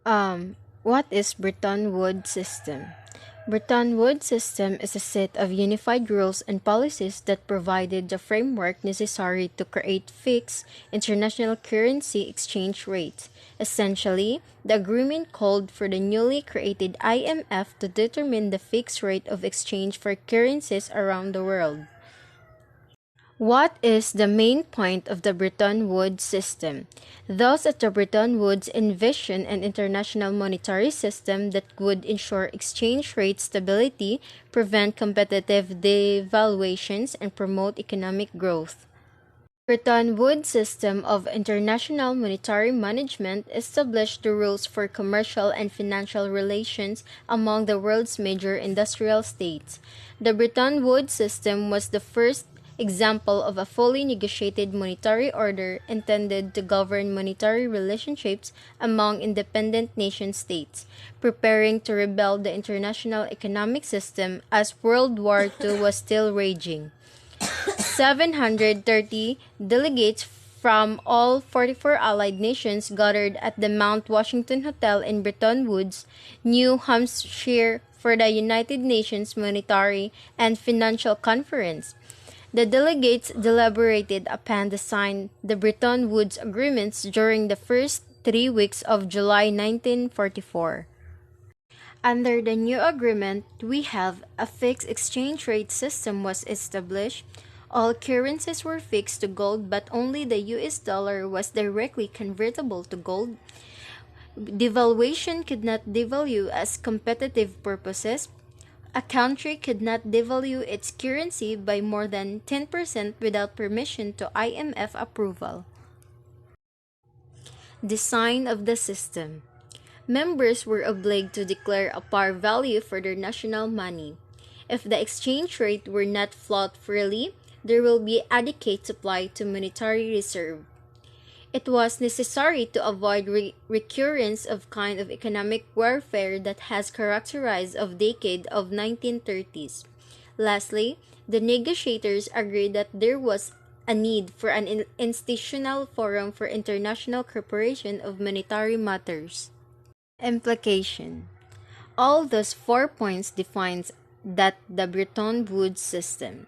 What is Bretton Woods system? Bretton Woods system is a set of unified rules and policies that provided the framework necessary to create fixed international currency exchange rates. Essentially, the agreement called for the newly created IMF to determine the fixed rate of exchange for currencies around the world. What is the main point of the Bretton Woods system? Those at the Bretton Woods envision an international monetary system that would ensure exchange rate stability, prevent competitive devaluations, and promote economic growth. Bretton Woods system of international monetary management established the rules for commercial and financial relations among the world's major industrial states. The Bretton Woods system was the first example of a fully negotiated monetary order intended to govern monetary relationships among independent nation states, preparing to rebuild the international economic system as World War II was still raging. 730 delegates from all 44 allied nations gathered at the Mount Washington Hotel in Bretton Woods, New Hampshire for the United Nations Monetary and Financial Conference. The delegates deliberated upon the sign the Bretton Woods agreements during the first 3 weeks of July 1944. Under the new agreement, we have a fixed exchange rate system was established. All currencies were fixed to gold, but only the US dollar was directly convertible to gold. Devaluation could not devalue as competitive purposes. A country could not devalue its currency by more than 10% without permission to IMF approval. Design of the system. Members were obliged to declare a par value for their national money. If the exchange rate were not float freely, there will be adequate supply to monetary reserve. It was necessary to avoid recurrence of kind of economic warfare that has characterized of decade of 1930s. Lastly, the negotiators agreed that there was a need for an institutional forum for international cooperation of monetary matters. Implication. All those 4 points defines that the Bretton Woods system.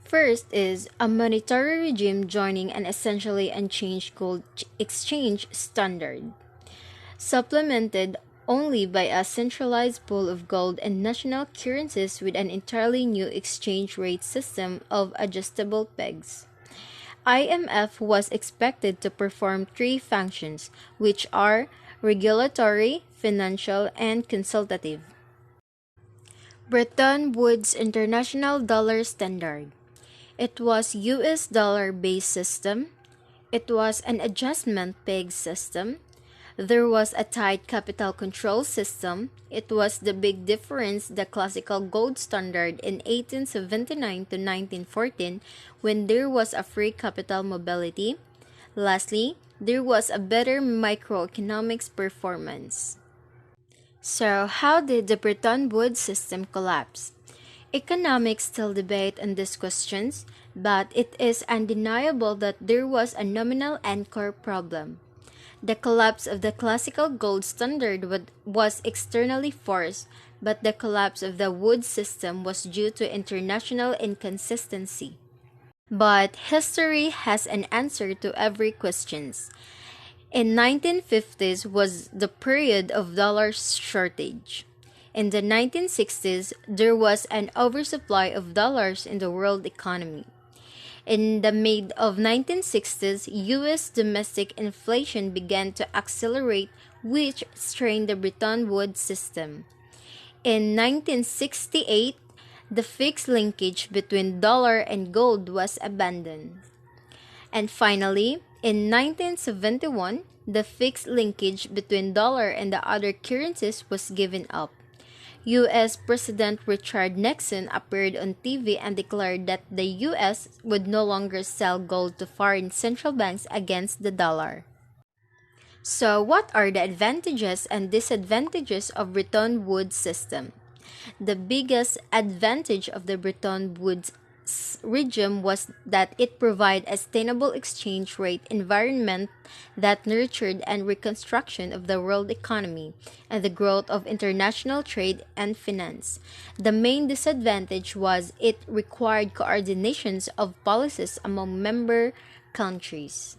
First is a monetary regime joining an essentially unchanged gold exchange standard, supplemented only by a centralized pool of gold and national currencies with an entirely new exchange rate system of adjustable pegs. IMF was expected to perform three functions, which are regulatory, financial, and consultative. Bretton Woods International Dollar Standard. It was US dollar based system. It was an adjustment peg system. There was a tight capital control system. It was the big difference the classical gold standard in 1879 to 1914 when there was a free capital mobility. Lastly, there was a better microeconomics performance. So, how did the Bretton Woods system collapse? Economics still debate on these questions, but it is undeniable that there was a nominal anchor problem. The collapse of the classical gold standard was externally forced, but the collapse of the Woods system was due to international inconsistency. But history has an answer to every question. In 1950s was the period of dollar shortage. In the 1960s, there was an oversupply of dollars in the world economy. In the mid of 1960s, US domestic inflation began to accelerate, which strained the Bretton Woods system. In 1968, the fixed linkage between dollar and gold was abandoned. And finally, in 1971, the fixed linkage between dollar and the other currencies was given up. US President Richard Nixon appeared on TV and declared that the US would no longer sell gold to foreign central banks against the dollar. So, what are the advantages and disadvantages of Bretton Woods system? The biggest advantage of the Bretton Woods regime was that it provided a sustainable exchange rate environment that nurtured and reconstruction of the world economy and the growth of international trade and finance. The main disadvantage was it required coordinations of policies among member countries.